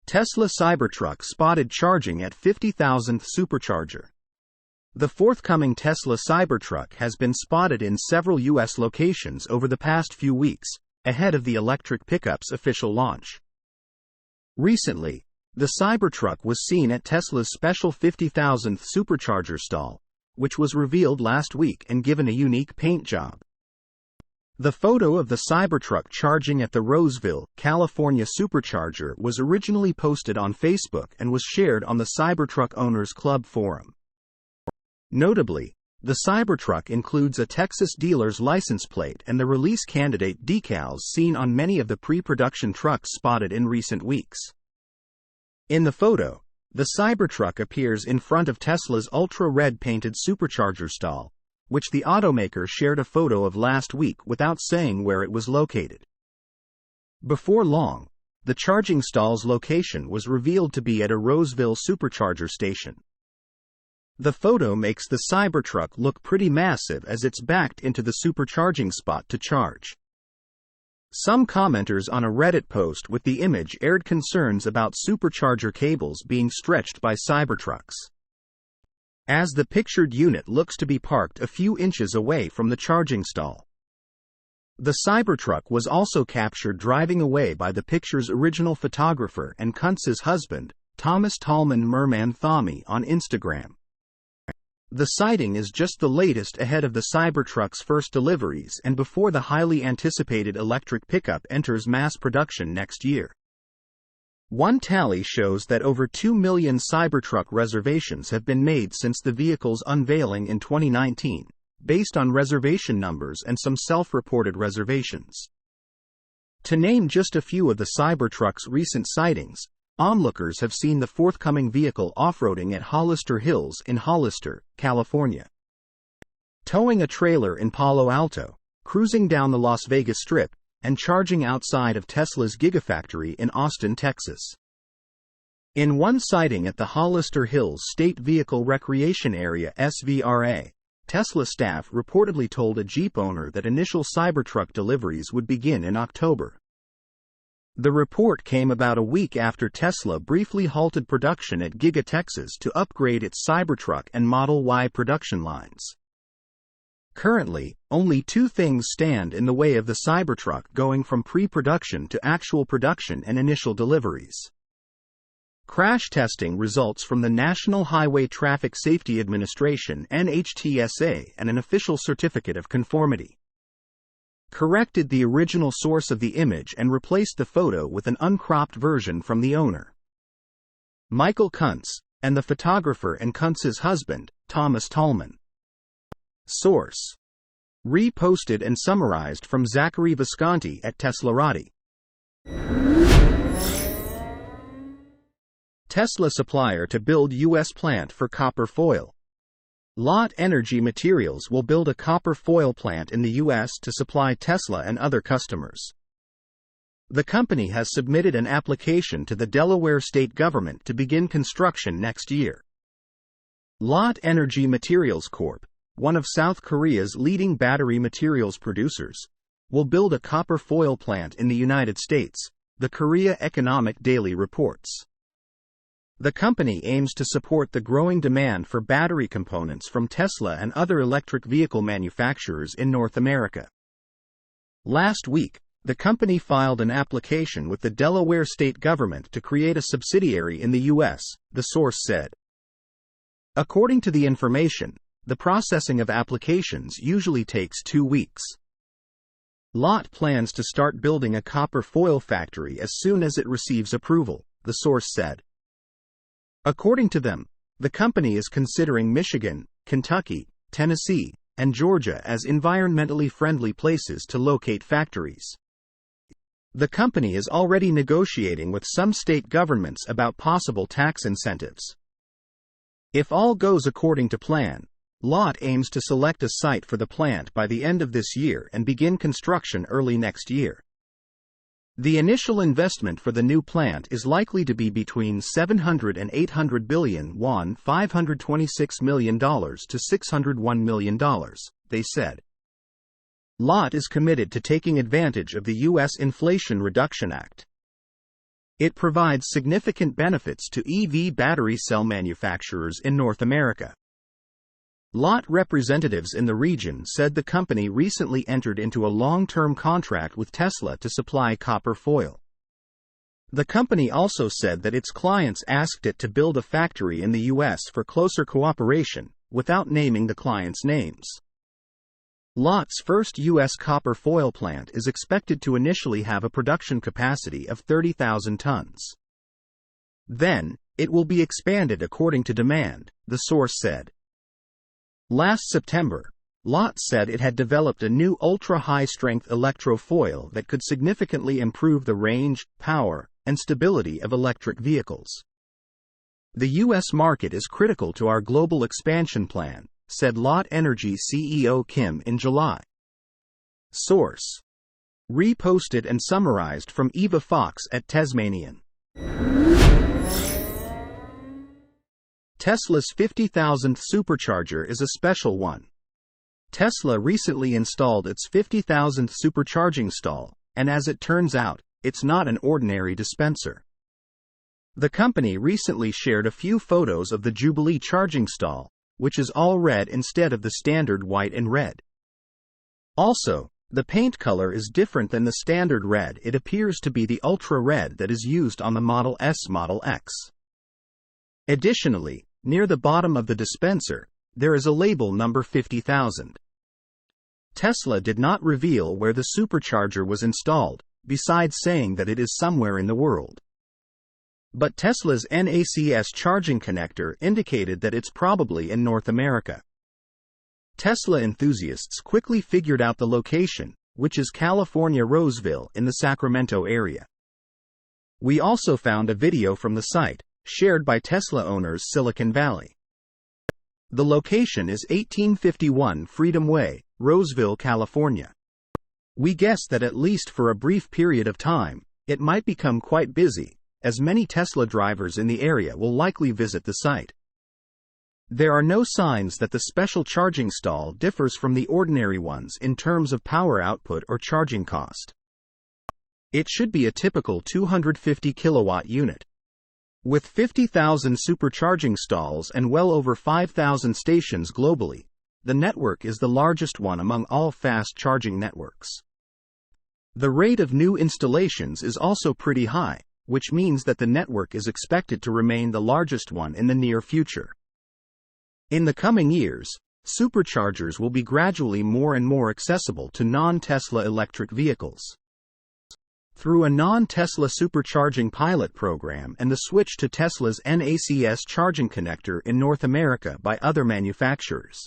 Tesla Cybertruck spotted charging at 50,000th supercharger. The forthcoming Tesla Cybertruck has been spotted in several U.S. locations over the past few weeks, ahead of the electric pickup's official launch. Recently, the Cybertruck was seen at Tesla's special 50,000th supercharger stall, which was revealed last week and given a unique paint job. The photo of the Cybertruck charging at the Roseville, California supercharger was originally posted on Facebook and was shared on the Cybertruck Owners Club forum. Notably, the Cybertruck includes a Texas dealer's license plate and the release candidate decals seen on many of the pre-production trucks spotted in recent weeks. In the photo, the Cybertruck appears in front of Tesla's ultra-red painted supercharger stall, which the automaker shared a photo of last week without saying where it was located. Before long, the charging stall's location was revealed to be at a Roseville supercharger station. The photo makes the Cybertruck look pretty massive as it's backed into the supercharging spot to charge. Some commenters on a Reddit post with the image aired concerns about supercharger cables being stretched by Cybertrucks, as the pictured unit looks to be parked a few inches away from the charging stall. The Cybertruck was also captured driving away by the picture's original photographer and Kuntz's husband, Thomas Tallman Merman Thami, on Instagram. The sighting is just the latest ahead of the Cybertruck's first deliveries and before the highly anticipated electric pickup enters mass production next year. One tally shows that over 2 million Cybertruck reservations have been made since the vehicle's unveiling in 2019, based on reservation numbers and some self-reported reservations. To name just a few of the Cybertruck's recent sightings, onlookers have seen the forthcoming vehicle off-roading at Hollister Hills in Hollister, California, towing a trailer in Palo Alto, cruising down the Las Vegas Strip, and charging outside of Tesla's Gigafactory in Austin, Texas. In one sighting at the Hollister Hills State Vehicle Recreation Area (SVRA), Tesla staff reportedly told a Jeep owner that initial Cybertruck deliveries would begin in October. The report came about a week after Tesla briefly halted production at Giga Texas to upgrade its Cybertruck and Model Y production lines. Currently, only two things stand in the way of the Cybertruck going from pre-production to actual production and initial deliveries: crash testing results from the National Highway Traffic Safety Administration (NHTSA) and an official certificate of conformity. Corrected the original source of the image and replaced the photo with an uncropped version from the owner, Michael Kuntz, and the photographer and Kuntz's husband, Thomas Tallman. Source: reposted and summarized from Zachary Visconti at Teslarati. Tesla supplier to build U.S. plant for copper foil. Lot Energy Materials will build a copper foil plant in the U.S. to supply Tesla and other customers. The company has submitted an application to the Delaware state government to begin construction next year. Lot Energy Materials Corp., one of South Korea's leading battery materials producers, will build a copper foil plant in the United States, the Korea Economic Daily reports. The company aims to support the growing demand for battery components from Tesla and other electric vehicle manufacturers in North America. Last week, the company filed an application with the Delaware state government to create a subsidiary in the U.S., the source said. According to the information, the processing of applications usually takes 2 weeks. Lot plans to start building a copper foil factory as soon as it receives approval, the source said. According to them, the company is considering Michigan, Kentucky, Tennessee, and Georgia as environmentally friendly places to locate factories. The company is already negotiating with some state governments about possible tax incentives. If all goes according to plan, Lot aims to select a site for the plant by the end of this year and begin construction early next year. The initial investment for the new plant is likely to be between 700 and 800 billion won, $526 million to $601 million, they said. Lot is committed to taking advantage of the U.S. Inflation Reduction Act. It provides significant benefits to EV battery cell manufacturers in North America. Lot representatives in the region said the company recently entered into a long-term contract with Tesla to supply copper foil. The company also said that its clients asked it to build a factory in the U.S. for closer cooperation, without naming the clients' names. Lot's first U.S. copper foil plant is expected to initially have a production capacity of 30,000 tons. Then, it will be expanded according to demand, the source said. Last September, Lot said it had developed a new ultra-high-strength electrofoil that could significantly improve the range, power, and stability of electric vehicles. The U.S. market is critical to our global expansion plan, said Lot Energy CEO Kim in July. Source: reposted and summarized from Eva Fox at Tasmanian. Tesla's 50,000th supercharger is a special one. Tesla recently installed its 50,000th supercharging stall, and as it turns out, it's not an ordinary dispenser. The company recently shared a few photos of the Jubilee charging stall, which is all red instead of the standard white and red. Also, the paint color is different than the standard red. It appears to be the ultra red that is used on the Model S Model X. Additionally, near the bottom of the dispenser, there is a label number 50,000. Tesla did not reveal where the supercharger was installed, besides saying that it is somewhere in the world. But Tesla's NACS charging connector indicated that it's probably in North America. Tesla enthusiasts quickly figured out the location, which is California Roseville in the Sacramento area. We also found a video from the site, shared by Tesla owners Silicon Valley. The location is 1851 Freedom Way, Roseville, California. We guess that at least for a brief period of time, it might become quite busy, as many Tesla drivers in the area will likely visit the site. There are no signs that the special charging stall differs from the ordinary ones in terms of power output or charging cost. It should be a typical 250 kilowatt unit. With 50,000 supercharging stalls and well over 5,000 stations globally, the network is the largest one among all fast charging networks. The rate of new installations is also pretty high, which means that the network is expected to remain the largest one in the near future. In the coming years, superchargers will be gradually more and more accessible to non-Tesla electric vehicles. Through a non-Tesla supercharging pilot program and the switch to Tesla's NACS charging connector in North America by other manufacturers.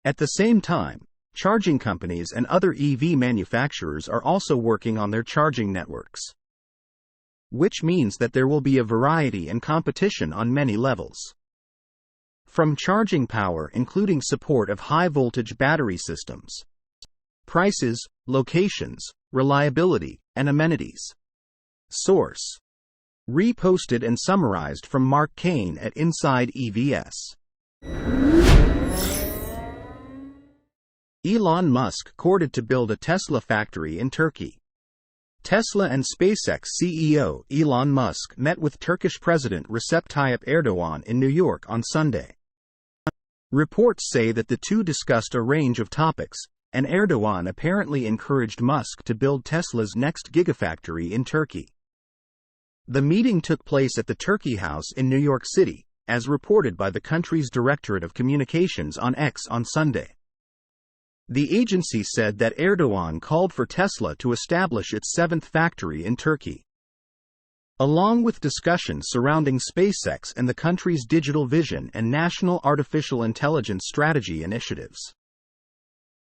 At the same time, charging companies and other EV manufacturers are also working on their charging networks. Which means that there will be a variety and competition on many levels. From charging power including support of high-voltage battery systems, prices, locations, reliability, and amenities. Source: reposted and summarized from Mark Kane at Inside EVS. Elon Musk courted to build a Tesla factory in Turkey. Tesla and SpaceX CEO Elon Musk met with Turkish President Recep Tayyip Erdogan in New York on Sunday. Reports say that the two discussed a range of topics, and Erdogan apparently encouraged Musk to build Tesla's next gigafactory in Turkey. The meeting took place at the Turkey House in New York City, as reported by the country's Directorate of Communications on X on Sunday. The agency said that Erdogan called for Tesla to establish its seventh factory in Turkey. Along with discussions surrounding SpaceX and the country's digital vision and national artificial intelligence strategy initiatives.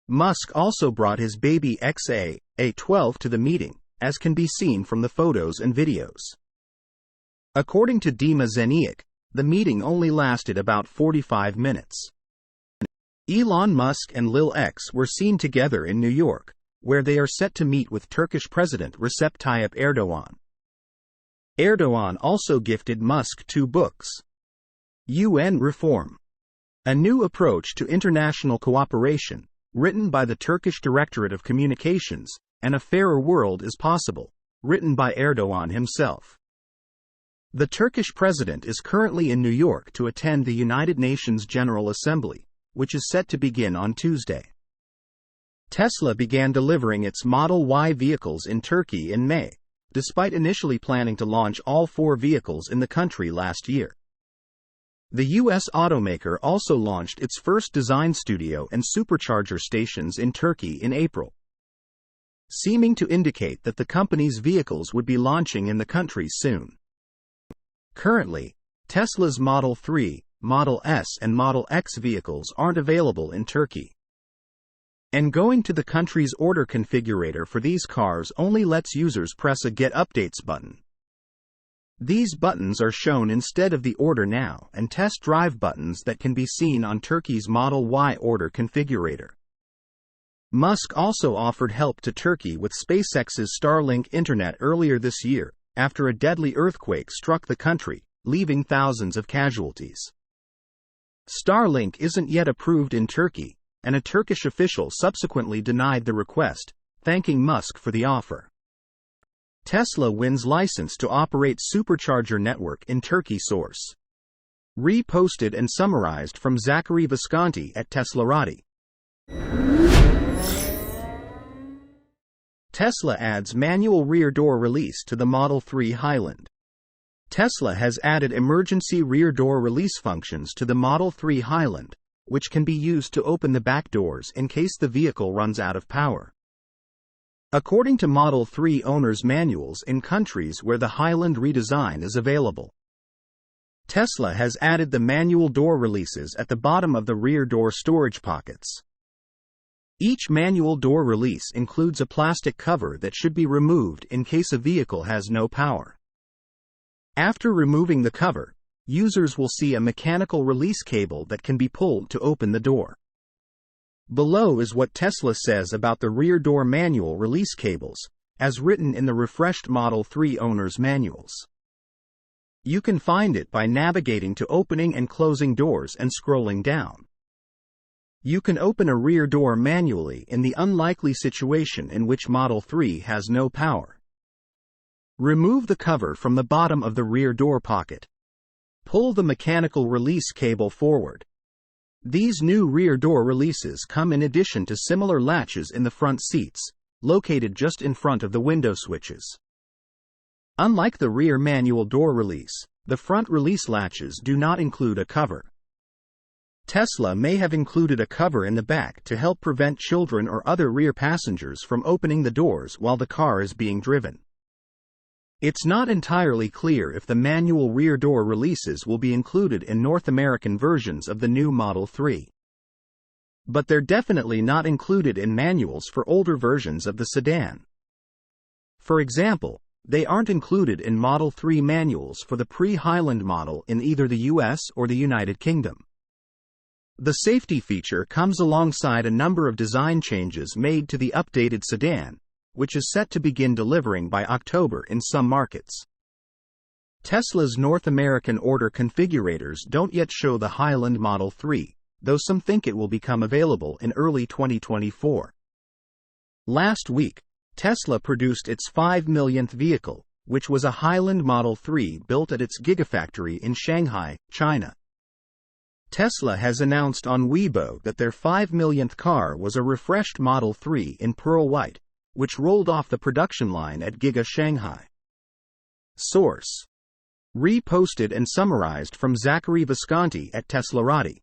Musk also brought his baby XA-12 to the meeting, as can be seen from the photos and videos. According to Dima Zeniak, the meeting only lasted about 45 minutes. Elon Musk and Lil X were seen together in New York, where they are set to meet with Turkish President Recep Tayyip Erdogan. Erdogan also gifted Musk 2 books. UN Reform: A New Approach to International Cooperation, written by the Turkish Directorate of Communications, and A Fairer World is Possible, written by Erdogan himself. The Turkish president is currently in New York to attend the United Nations General Assembly, which is set to begin on Tuesday. Tesla began delivering its Model Y vehicles in Turkey in May, despite initially planning to launch all 4 vehicles in the country last year. The U.S. automaker also launched its first design studio and supercharger stations in Turkey in April, seeming to indicate that the company's vehicles would be launching in the country soon. Currently, Tesla's Model 3, Model S and Model X vehicles aren't available in Turkey. And going to the country's order configurator for these cars only lets users press a Get Updates button. These buttons are shown instead of the Order Now and Test Drive buttons that can be seen on Turkey's Model Y order configurator. Musk also offered help to Turkey with SpaceX's Starlink internet earlier this year, after a deadly earthquake struck the country, leaving thousands of casualties. Starlink isn't yet approved in Turkey, and a Turkish official subsequently denied the request, thanking Musk for the offer. Tesla wins license to operate supercharger network in Turkey. Source. Reposted and summarized from Zachary Visconti at Teslarati. Tesla adds manual rear door release to the Model 3 Highland. Tesla has added emergency rear door release functions to the Model 3 Highland, which can be used to open the back doors in case the vehicle runs out of power. According to Model 3 owners' manuals in countries where the Highland redesign is available, Tesla has added the manual door releases at the bottom of the rear door storage pockets. Each manual door release includes a plastic cover that should be removed in case a vehicle has no power. After removing the cover, users will see a mechanical release cable that can be pulled to open the door. Below is what Tesla says about the rear door manual release cables, as written in the refreshed Model 3 owners' manuals. You can find it by navigating to opening and closing doors and scrolling down. You can open a rear door manually in the unlikely situation in which Model 3 has no power. Remove the cover from the bottom of the rear door pocket. Pull the mechanical release cable forward. These new rear door releases come in addition to similar latches in the front seats, located just in front of the window switches. Unlike the rear manual door release, the front release latches do not include a cover. Tesla may have included a cover in the back to help prevent children or other rear passengers from opening the doors while the car is being driven. It's not entirely clear if the manual rear door releases will be included in North American versions of the new Model 3. But they're definitely not included in manuals for older versions of the sedan. For example, they aren't included in Model 3 manuals for the pre-Highland model in either the US or the United Kingdom. The safety feature comes alongside a number of design changes made to the updated sedan, which is set to begin delivering by October in some markets. Tesla's North American order configurators don't yet show the Highland Model 3, though some think it will become available in early 2024. Last week, Tesla produced its 5 millionth vehicle, which was a Highland Model 3 built at its Gigafactory in Shanghai, China. Tesla has announced on Weibo that their 5 millionth car was a refreshed Model 3 in pearl white, which rolled off the production line at Giga Shanghai. Source. Reposted and summarized from Zachary Visconti at Teslarati.